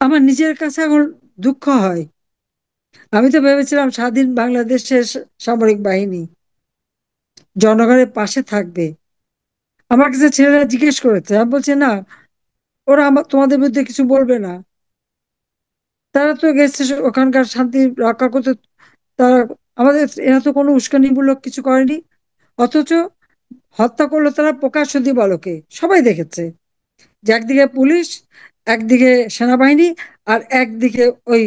আমার নিজের কাছে এখন দুঃখ হয়। আমি তো ভেবেছিলাম স্বাধীন বাংলাদেশের সামরিক বাহিনী জনগণের পাশে থাকবে। আমার কাছে ছেলেরা জিজ্ঞেস করেছে, আমি বলছি না, ওরা তোমাদের বিরুদ্ধে কিছু বলবে না। তারা তো গেছে ওখানকার শান্তি রক্ষা করতে। তারা আমাদের, এরা তো কোনো উস্কানিমূলক কিছু করেনি। অথচ হত্যা করলো তারা প্রকাশ্য দিবালোকে, সবাই দেখেছে যে একদিকে পুলিশ, একদিকে সেনাবাহিনী, আর একদিকে ওই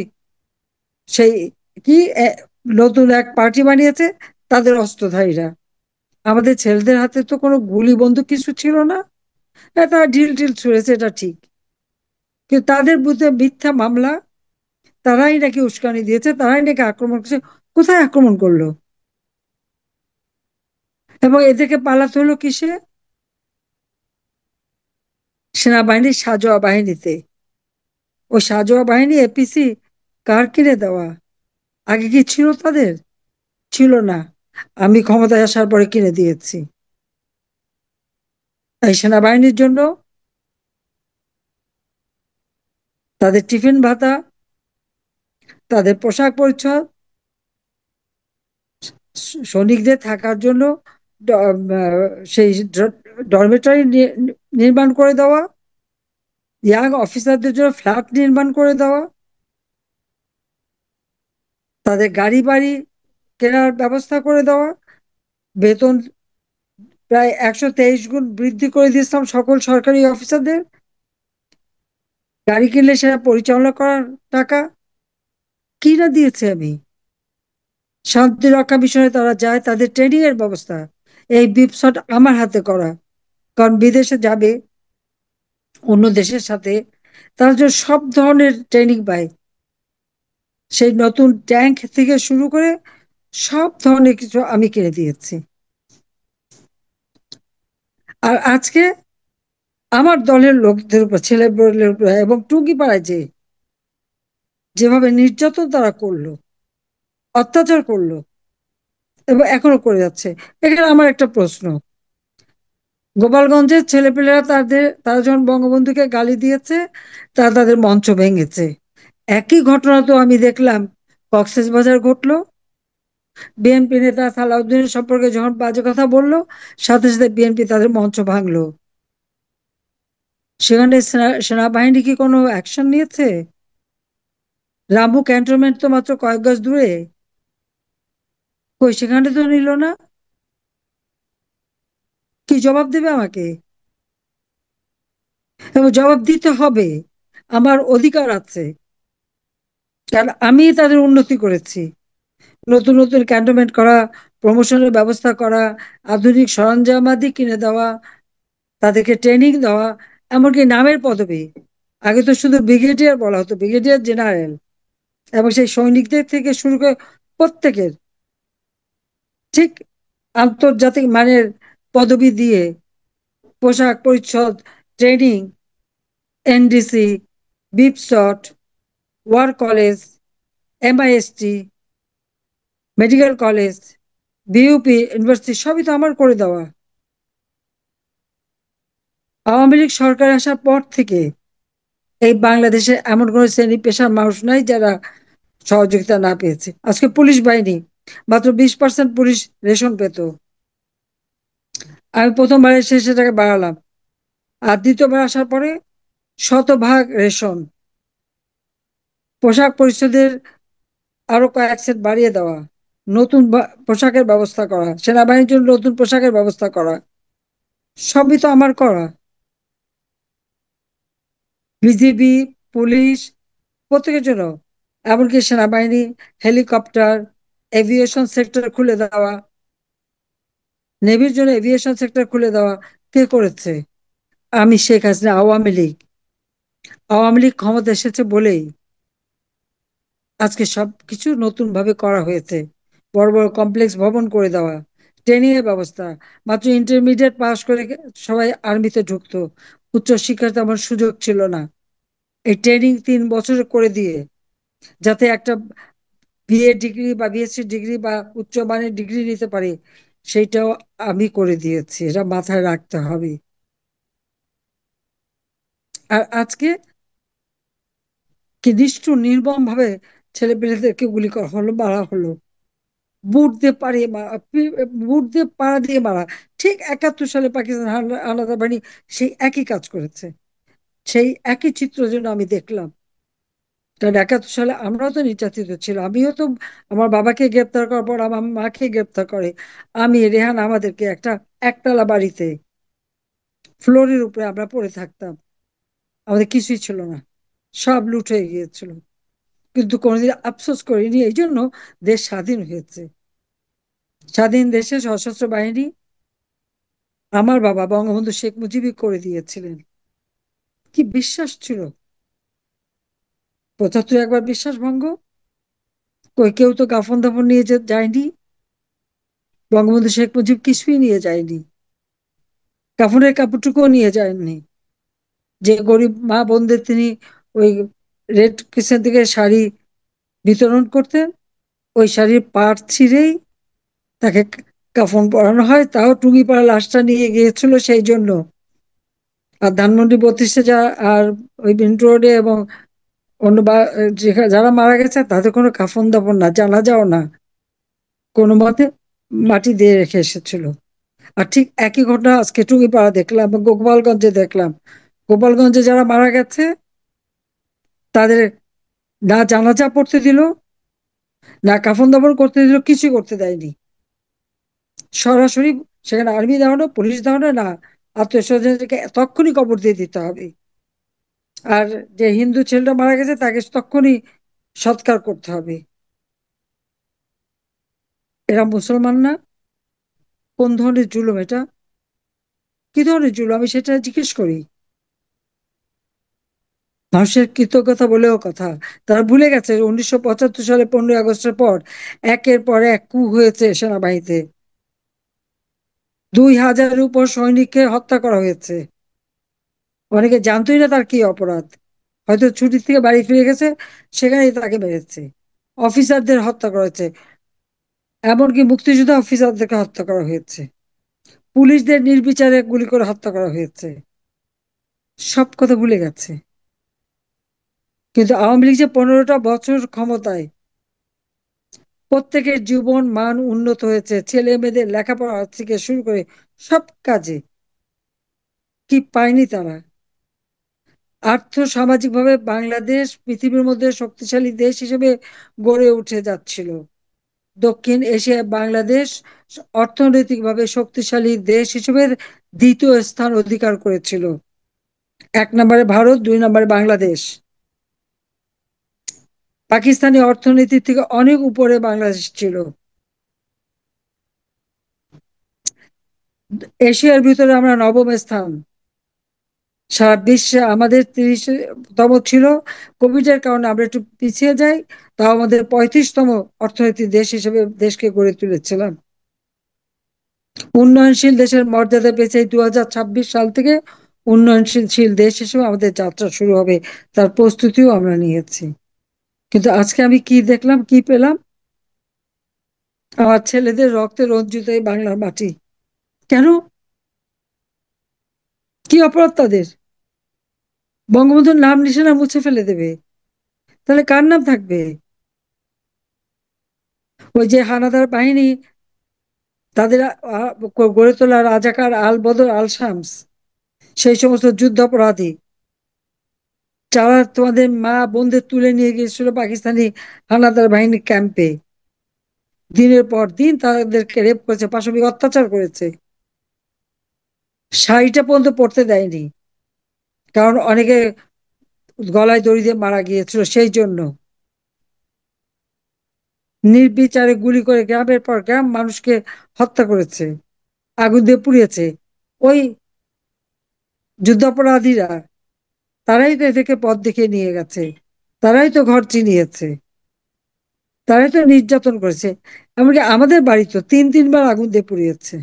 সেই কি এ, নতুন এক পার্টি বানিয়েছে, তাদের অস্ত্রধারীরা। আমাদের ছেলেদের হাতে তো কোনো গুলি বন্দুক কিছু ছিল না। হ্যাঁ, তারা ঢিল ঢিল ছুঁড়েছে, এটা ঠিক। কিন্তু তাদের বিরুদ্ধে মিথ্যা মামলা, তারাই নাকি উস্কানি দিয়েছে, তারাই নাকি আক্রমণ করেছে। কোথায় আক্রমণ করলো? এবং এদেরকে পালাতে হলো কিসে? সেনাবাহিনীর সাঁজোয়া বাহিনীতে। ওই সাঁজোয়া বাহিনী এপিসি কার কিনে দেওয়া? আগে কি ছিল তাদের? ছিল না। আমি ক্ষমতায় আসার পরে কিনে দিয়েছি। এই সেনাবাহিনীর জন্য তাদের টিফিন ভাতা, তাদের পোশাক পরিচ্ছদ, সৈনিকদের থাকার জন্য সেই ডরমেটরি নির্মাণ করে দেওয়া, ইয়াং অফিসারদের জন্য ফ্ল্যাট নির্মাণ করে দেওয়া, তাদের গাড়ি বাড়ি কেনার ব্যবস্থা করে দেওয়া, বেতন প্রায় 123 গুণ বৃদ্ধি করে দিয়েছিলাম সকল সরকারি অফিসারদের। গাড়ি কিনলে সেটা পরিচালনা করার টাকা কি না দিয়েছে আমি। শান্তি রক্ষা মিশনে তারা যায়, তাদের ট্রেনিং এর ব্যবস্থা এই বিপসট আমার হাতে করা। কারণ বিদেশে যাবে অন্য দেশের সাথে, তারা যে সব ধরনের ট্রেনিং পায়, সেই নতুন ট্যাঙ্ক থেকে শুরু করে সব ধরনের কিছু আমি কিনে দিয়েছি। আর আজকে আমার দলের লোকদের উপর, ছেলেদের উপর এবং টুঙ্গিপাড়ায় যেভাবে নির্যাতন তারা করলো, অত্যাচার করলো, এবং এখনো করে যাচ্ছে। এখানে আমার একটা প্রশ্ন, গোপালগঞ্জের ছেলেপেলেরা তারা যখন বঙ্গবন্ধুকে গালি দিয়েছে, তারা তাদের মঞ্চ ভেঙেছে। একই ঘটনা তো আমি দেখলাম কক্সবাজার ঘটলো। বিএনপি নেতা সালাউদ্দিনের সম্পর্কে যখন বাজে কথা বললো, সাথে সাথে বিএনপি তাদের মঞ্চ ভাঙলো। সেখানে সেনাবাহিনী কি কোনো অ্যাকশন নিয়েছে? রামু ক্যান্টনমেন্ট তো মাত্র কয়েক গজ দূরে, কই সেখানে তো নিল না। কি জবাব দেবে আমাকে? এবং জবাব দিতে হবে। আমার অধিকার আছে, কারণ আমি তাদের উন্নতি করেছি। নতুন নতুন ক্যান্টনমেন্ট করা, প্রমোশনের ব্যবস্থা করা, আধুনিক সরঞ্জামাদি কিনে দেওয়া, তাদেরকে ট্রেনিং দেওয়া, এমনকি নামের পদবি। আগে তো শুধু ব্রিগেডিয়ার বলা হতো, ব্রিগেডিয়ার জেনারেল। এবং সেই সৈনিকদের থেকে শুরু করে প্রত্যেকের ঠিক আন্তর্জাতিক মানের পদবি দিয়ে, পোশাক পরিচ্ছদ, training, NDC, BIPSOT, war college, MIST, medical college, BUP university, সবই তো আমার করে দেওয়া। আওয়ামী লীগ সরকার আসার পর থেকে এই বাংলাদেশে এমন কোন শ্রেণী পেশার মানুষ নাই যারা সহযোগিতা না পেয়েছে। আজকে পুলিশ বাহিনী মাত্র 20% পুলিশ রেশন পেত। আমি প্রথমবার এসে সেটাকে বাড়ালাম, আর দ্বিতীয়বার আসার পরে শতভাগ রেশন। পোশাক পরিচ্ছদের আরো কয়েক সেট বাড়িয়ে দেওয়া, নতুন পোশাকের ব্যবস্থা করা, সেনাবাহিনীর জন্য নতুন পোশাকের ব্যবস্থা করা, সবই তো আমার করা। বিজিবি, পুলিশ, প্রত্যেকের জন্য, এমনকি সেনাবাহিনী, হেলিকপ্টার, এভিয়েশন সেক্টর খুলে দেওয়া, নেভির জন্য এভিয়েশন সেক্টর খুলে দেওয়া, কে করেছে? আমি, শেখ হাসিনা, আওয়ামী লীগ। আওয়ামী লীগ ক্ষমতা এসেছে বলেই আজকে সবকিছু নতুন ভাবে করা হয়েছে। বড় বড় কমপ্লেক্স ভবন করে দেওয়া, ট্রেনিং এর ব্যবস্থা। মাত্র ইন্টারমিডিয়েট পাশ করে সবাই আর্মিতে ঢুকতো, উচ্চ শিক্ষার তেমন সুযোগ ছিল না। এই ট্রেনিং 3 বছর করে দিয়ে, যাতে একটা বিএ ডিগ্রি বা বিএসসি ডিগ্রি বা উচ্চমানের ডিগ্রি নিতে পারে, সেইটাও আমি করে দিয়েছি। এটা মাথায় রাখতে হবে। আর আজকে কি নিষ্ঠুর নির্মম ভাবে ছেলে পেলেদেরকে গুলি করা হলো, মারা হলো। বুট দিয়ে পাড়িয়ে মারা, বুট দিয়ে পাড়া দিয়ে মারা। ঠিক 71 সালে পাকিস্তান হানাদার বাহিনী সেই একই কাজ করেছে। সেই একই চিত্র যেন আমি দেখলাম। কারণ 71 সালে আমরাও তো নির্যাতিত ছিল, আমিও তো। আমার বাবাকে গ্রেপ্তার করার পর আমার মাকে গ্রেপ্তার করে। আমি রেহান আমাদেরকে একটা একতলা বাড়িতে ফ্লোরের উপরে আমরা পড়ে থাকতাম। আমাদের কিছুই ছিল না, সব লুট হয়ে গিয়েছিল। কিন্তু কোনোদিন আফসোস করিনি, এই জন্য দেশ স্বাধীন হয়েছে। স্বাধীন দেশে সশস্ত্র বাহিনী আমার বাবা বঙ্গবন্ধু শেখ মুজিবই করে দিয়েছিলেন। কি বিশ্বাস ছিল! 75 একবার বিশ্বাস ভঙ্গ। কই কেউ তো কাফন দাফন নিয়ে যায়নি। বঙ্গবন্ধু শেখ মুজিব কিছুই নিয়ে যায়নি, কাফনের কাপড়টুকুও নিয়ে যায়নি। যে গরিব মা বোনদের তিনি ওই রেড ক্রিসেন্ট থেকে শাড়ি বিতরণ করতেন, ওই শাড়ির পাড় ছিঁড়েই তাকে কাফন পরানো হয়, তাও টুঙ্গিপাড়া লাশটা নিয়ে গিয়েছিল সেই জন্য। আর ধানমন্ডি 32-এ আর ওই মিন্টু রোডে এবং অন্য যারা মারা গেছে তাদের কোনো কাফন দাফন না, জানাজাও না, কোনো মতে মাটি দিয়ে রেখে এসেছিল। আর ঠিক একই ঘটনা আজকে টুঙ্গিপাড়া দেখলাম, গোপালগঞ্জে দেখলাম। গোপালগঞ্জে যারা মারা গেছে তাদের না জানাজা পড়তে দিল, না কাফন দাফন করতে দিল, কিছুই করতে দেয়নি। সরাসরি সেখানে আর্মি দেওয়া হলো, পুলিশ দেওয়া হলো না, আত্মীয় স্বজনদেরকে তক্ষুনি কবর দিয়ে দিতে হবে। আর যে হিন্দু ছেলেটা মারা গেছে তাকে তক্ষুনি সৎকার করতে হবে। এরা মুসলমান না? কোন ধরনের জুলুম এটা! কি ধরনের জুলুম আমি সেটা জিজ্ঞেস করি। মানুষের কৃতজ্ঞতা বলেও কথা। তারা ভুলে গেছে 1975 সালে 15ই আগস্টের পর একের পর এক কু হয়েছে সেনাবাহিনীতে। 2000-এর উপর সৈনিককে হত্যা করা হয়েছে। অনেকে জানতোই না তার কি অপরাধ, হয়তো ছুটি থেকে বাড়ি ফিরে গেছে, সেখানেই তাকে মেরেছে। অফিসারদের হত্যা করা হয়েছে, এমনকি মুক্তিযোদ্ধা অফিসারদেরকে হত্যা করা হয়েছে। পুলিশদের নির্বিচারে গুলি করে হত্যা করা হয়েছে। সব কথা ভুলে গেছে। কিন্তু আওয়ামী লীগ যে 15টা বছর ক্ষমতায়, প্রত্যেকের জীবন মান উন্নত হয়েছে, ছেলে মেয়েদের লেখাপড়া থেকে শুরু করে সব কাজে। কি পায়নি তারা! আর্থ সামাজিক ভাবে বাংলাদেশ পৃথিবীর মধ্যে শক্তিশালী দেশ হিসেবে গড়ে উঠে যাচ্ছিল। দক্ষিণ এশিয়ায় বাংলাদেশ অর্থনৈতিকভাবে শক্তিশালী দেশ হিসেবে দ্বিতীয় স্থান অধিকার করেছিল। 1 নম্বরে ভারত, 2 নম্বরে বাংলাদেশ। পাকিস্তানি অর্থনীতির থেকে অনেক উপরে বাংলাদেশ ছিল। এশিয়ার ভিতরে আমরা নবম স্থান। সারা বিশ্বে আমাদের 30তম ছিল। কোভিড এর কারণে আমরা একটু পিছিয়ে যাই, তাও আমাদের 35তম অর্থনৈতিক দেশ হিসেবে দেশকে গড়ে তুলেছিলাম। উন্নয়নশীল দেশের মর্যাদা পেয়েছে 2026 সাল থেকে। উন্নয়নশীল দেশ হিসেবে আমাদের যাত্রা শুরু হবে, তার প্রস্তুতিও আমরা নিয়েছি। কিন্তু আজকে আমি কি দেখলাম, কি পেলাম? আমার ছেলেদের রক্তে রঞ্জিত এই বাংলার মাটি। কেন? কি অপরাধ তাদের? বঙ্গবন্ধুর নাম নিশানা মুছে ফেলে দেবে, তাহলে কার নাম থাকবে? ওই যে হানাদার বাহিনী, তাদের গড়ে তোলা রাজাকার আল বদর আল শামস, সেই সমস্ত যুদ্ধাপরাধী যারা তোমাদের মা বোনদের তুলে নিয়ে গিয়েছিল পাকিস্তানি হানাদার বাহিনীর ক্যাম্পে, দিনের পর দিন তাদেরকে রেপ করেছে, পাশবিক অত্যাচার করেছে। শাড়িটা পর্যন্ত পরতে দেয়নি, কারণ অনেকে গলায় দড়ি দিয়ে মারা গিয়েছিল সেই জন্য। নির্বিচারে গুলি করে গ্রামের পর গ্রাম মানুষকে হত্যা করেছে, আগুন দিয়ে পুড়িয়েছে। ওই যুদ্ধাপরাধীরা, তারাই তো এদেরকে পথ দেখিয়ে নিয়ে গেছে, তারাই তো ঘর চিনিয়েছে, তারাই তো নির্যাতন করেছে। এমনকি আমাদের বাড়ি তো 3-3 বার আগুন দিয়ে পুড়িয়েছে।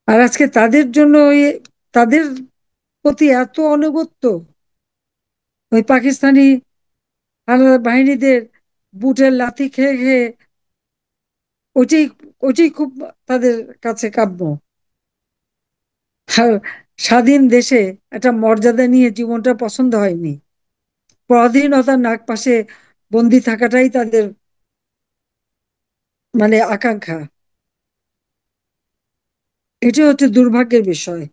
আর আজকে তাদের জন্য তাদের প্রতি এত আনুগত্য, ওই পাকিস্তানি হানাদার বাহিনীদের বুটের লাথি খেয়ে খেয়ে ওইটাই ওইটাই খুব তাদের কাছে কাম্য। স্বাধীন দেশে একটা মর্যাদা নিয়ে জীবনটা পছন্দ হয়নি। পরাধীনতার নাগপাশে বন্দি থাকাটাই তাদের আকাঙ্ক্ষা। এটি হচ্ছে দুর্ভাগ্যের বিষয়।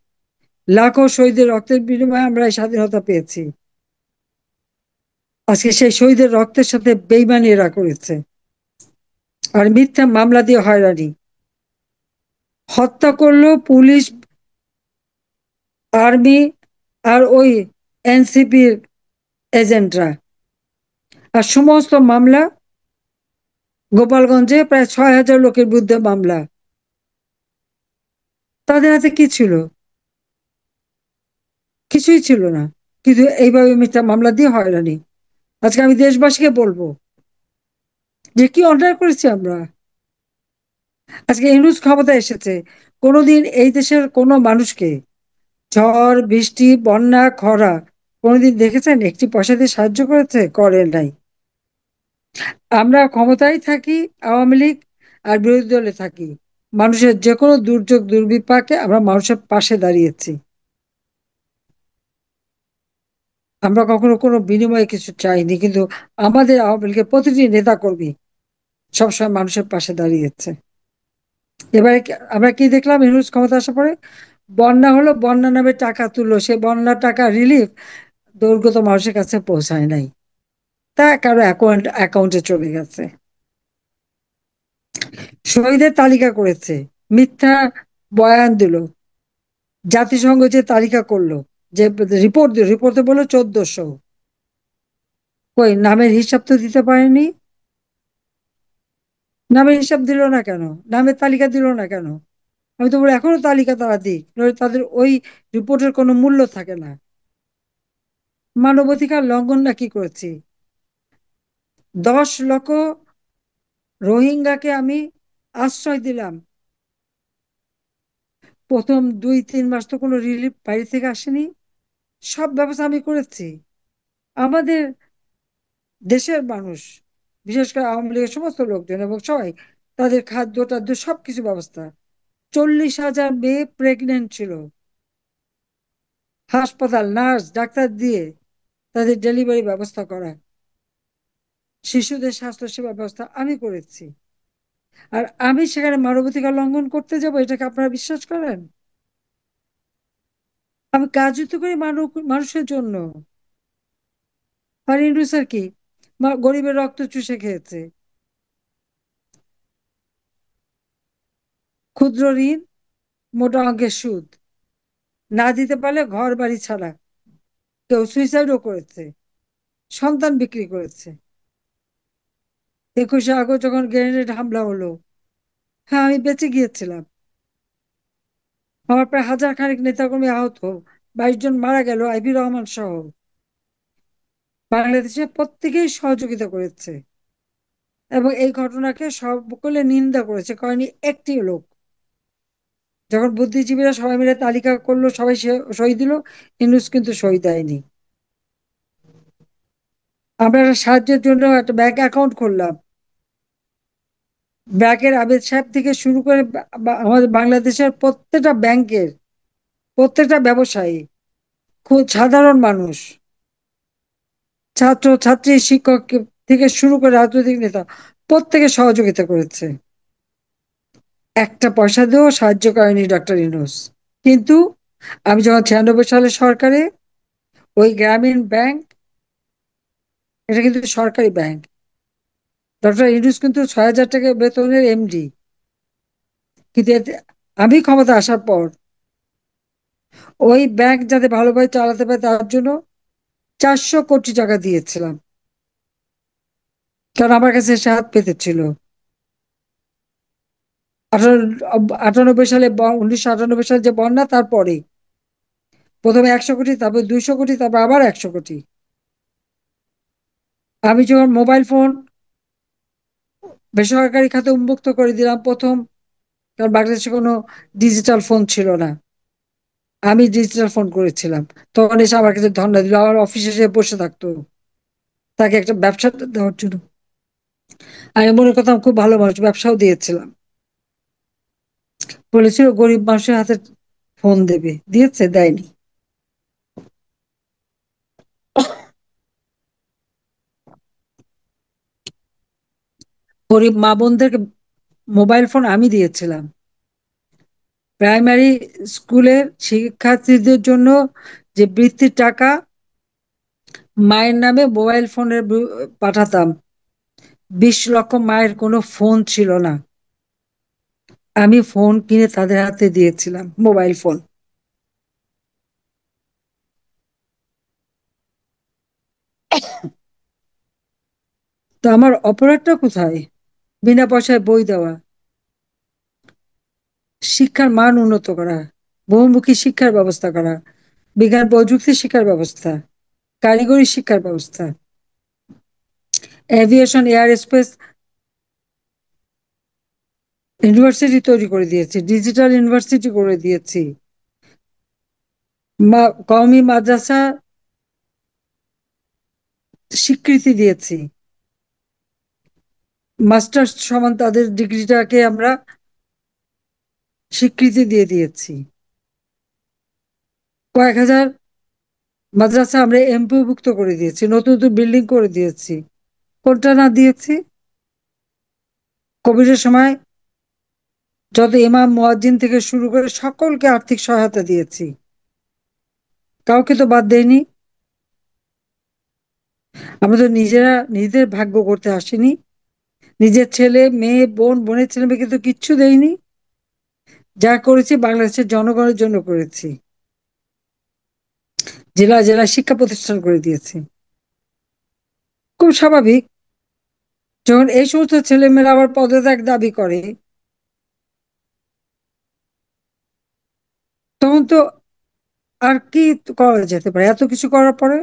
লাখো শহীদের রক্তের বিনিময়ে আমরা এই স্বাধীনতা পেয়েছি। আজকে সেই শহীদের রক্তের সাথে বেইমানি এরা করেছে। আর মিথ্যা মামলা দিয়ে হয়রানি, হত্যা করলো পুলিশ, আর্মি আর ওই এনসিপির এজেন্টরা। আর সমস্ত মামলা, গোপালগঞ্জে প্রায় 6,000 লোকের বিরুদ্ধে মামলা। তাদের হাতে কি ছিল? কিছুই ছিল না। কিন্তু এইভাবে মিথ্যা মামলা দিয়ে হয়রানি। আজকে আমি দেশবাসীকে বলবো যে কি অন্যায় করেছি আমরা। আজকে ইউনূস ক্ষমতায় এসেছে, কোনোদিন এই দেশের কোনো মানুষকে ঝড় বৃষ্টি বন্যা খরা কোনোদিন দেখেছেন একটি পয়সা দিয়ে সাহায্য করেছে? করে নাই। আমরা ক্ষমতায় থাকি, আওয়ামী লীগ আর বিরোধী দলে থাকি, মানুষের যে কোনো দুর্যোগ দুর্বিপাকে আমরা মানুষের পাশে দাঁড়িয়েছি। আমরা কখনো কোনো বিনিময়ে কিছু চাইনি, কিন্তু আমাদের আওয়ামী লীগের প্রতিটি নেতা কর্মী সবসময় মানুষের পাশে দাঁড়িয়েছে। এবারে আমরা কি দেখলাম ইউনূস ক্ষমতা আসার পরে? বন্যা হলো, বন্যা নামে টাকা তুললো, সে বন্যার টাকা রিলিফ দুর্গত মানুষের কাছে পৌঁছায় নাই, তা কারো অ্যাকাউন্টে চলে গেছে। শহীদের তালিকা করেছে, মিথ্যা বয়ান দিল। জাতিসংঘ যে তালিকা করলো, যে রিপোর্ট দিল, রিপোর্টে বললো 1400। কই নামের হিসাব তো দিতে পারেনি। নামের হিসাব দিল না কেন? নামের তালিকা দিল না কেন? আমি তো বলি এখনো তালিকা তারা দিক, নইলে তাদের ওই রিপোর্টের কোনো মূল্য থাকে না। মানবাধিকার লঙ্ঘন না কি করেছি? 10 লক্ষ রোহিঙ্গাকে আমি আশ্রয় দিলাম। প্রথম 2-3 মাস তো কোনো রিলিফ বাইরে থেকে আসেনি। সব ব্যবস্থা আমি করেছি। আমাদের দেশের মানুষ, বিশেষ করে আওয়ামী লীগের সমস্ত লোকজন এবং সবাই, তাদের খাদ্য টাদ্য সবকিছু ব্যবস্থা। 40,000 মেয়ে প্রেগনেন্ট ছিল, হাসপাতাল নার্স ডাক্তার দিয়ে তাদের ডেলিভারি ব্যবস্থা করা, শিশুদের স্বাস্থ্য সেবা ব্যবস্থা আমি করেছি। আর আমি সেখানে মানবাধিকার লঙ্ঘন করতে যাব, এটাকে আপনারা বিশ্বাস করেন? আমি কাজই তো করি মানুষের জন্য। আর ইউনূস স্যার কি গরিবের রক্ত চুষে খেয়েছে। ক্ষুদ্র ঋণ, মোটা অঙ্কের সুদ, না দিতে পারলে ঘর বাড়ি ছাড়া, কেউ সুইসাইডও করেছে, সন্তান বিক্রি করেছে। 21শে আগস্ট যখন গ্রেনেড হামলা হলো, হ্যাঁ আমি বেঁচে গিয়েছিলাম। আমার প্রায় হাজার খানেক নেতাকর্মী আহত, 22 জন মারা গেল, আইভি রহমান সহ। বাংলাদেশের প্রত্যেকেই সহযোগিতা করেছে এবং এই ঘটনাকে সকলে নিন্দা করেছে, করেনি একটি লোক। যখন বুদ্ধিজীবীরা সবাই মিলে তালিকা করলো, সবাই সই দিল, ইউনূস কিন্তু সই দেয়নি। আমরা একটা সাহায্যের জন্য একটা ব্যাংক অ্যাকাউন্ট খুললাম। ব্যাংকের আবেদ সাহেব থেকে শুরু করে আমাদের বাংলাদেশের প্রত্যেকটা ব্যাংকের প্রত্যেকটা ব্যবসায়ী, খুব সাধারণ মানুষ, ছাত্র ছাত্রী শিক্ষক থেকে শুরু করে রাজনৈতিক নেতা, প্রত্যেকে সহযোগিতা করেছে। একটা পয়সা দিয়েও সাহায্য করেনি ডক্টর ইউনূস। কিন্তু আমি যখন 96 সালে সরকারে, ওই গ্রামীণ ব্যাংক, এটা কিন্তু সরকারি ব্যাংক, ডক্টর ইউনূস কিন্তু 6,000 টাকা বেতনের এমডি। কিন্তু আমি ক্ষমতা আসার পর ওই ব্যাংক যাতে ভালোভাবে চালাতে পারে তার জন্য 400 কোটি টাকা দিয়েছিলাম, কারণ আমার কাছে সে হাত পেতেছিল। 1998 সালে যে বন্যা, তারপরে প্রথমে 100 কোটি, তারপর 200 কোটি, তারপর আবার 100 কোটি। আমি যখন মোবাইল ফোন বেসরকারি খাতে উন্মুক্ত করে দিলাম প্রথম, কারণ বাংলাদেশে কোনো ডিজিটাল ফোন ছিল না, আমি ডিজিটাল ফোন করেছিলাম। তখন এসে আমার কাছে ধর্ণা দিল, আমার অফিসে এসে বসে থাকতো তাকে একটা ব্যবসা দেওয়ার জন্য। আমি মনে করতাম খুব ভালো মানুষ, ব্যবসাও দিয়েছিলাম। বলেছিল গরিব মানুষের হাতে ফোন দেবে, দিয়েছে? দেয়নি। গরিব মা বোনদেরকে মোবাইল ফোন আমি দিয়েছিলাম। প্রাইমারি স্কুলের শিক্ষার্থীদের জন্য যে বৃত্তির টাকা, মায়ের নামে মোবাইল ফোনের পাঠাতাম। 20 লক্ষ মায়ের কোনো ফোন ছিল না, আমি ফোন কিনে তাদের হাতে দিয়েছিলাম, মোবাইল ফোন। তো আমার অপরাধটা কোথায়? বিনা পয়সায় বই দেওয়া, শিক্ষার মান উন্নত করা, বহুমুখী শিক্ষার ব্যবস্থা করা, বিজ্ঞান প্রযুক্তি শিক্ষার ব্যবস্থা, কারিগরি শিক্ষার ব্যবস্থা, এভিয়েশন এয়ার স্পেস ইউনিভার্সিটি তৈরি করে দিয়েছি, ডিজিটাল ইউনিভার্সিটি করে দিয়েছি, কওমি মাদ্রাসা স্বীকৃতি দিয়েছি, মাস্টার্স সমান তাদের ডিগ্রিটাকে আমরা স্বীকৃতি দিয়ে দিয়েছি। কয়েক হাজার মাদ্রাসা আমরা এমপিওভুক্ত করে দিয়েছি, নতুন নতুন বিল্ডিং করে দিয়েছি। কোনটা না দিয়েছি? কোভিডের সময় যত ইমাম মুয়াজ্জিন থেকে শুরু করে সকলকে আর্থিক সহায়তা দিয়েছি, কাউকে তো বাদ দেয়নি। আমরা তো নিজেরা নিজেদের ভাগ্য করতে আসিনি, নিজের ছেলে মেয়ে, বোন, বোনের ছেলে মেয়েকে তো কিচ্ছু দেয়নি। যা করেছি বাংলাদেশের জনগণের জন্য করেছি। জেলা জেলা শিক্ষা প্রতিষ্ঠান করে দিয়েছি। খুব স্বাভাবিক, যখন এই সমস্ত ছেলেমেয়েরা আবার পদত্যাগ দাবি করে, তখন তো আর কি করা যেতে পারে এত কিছু করার পরে?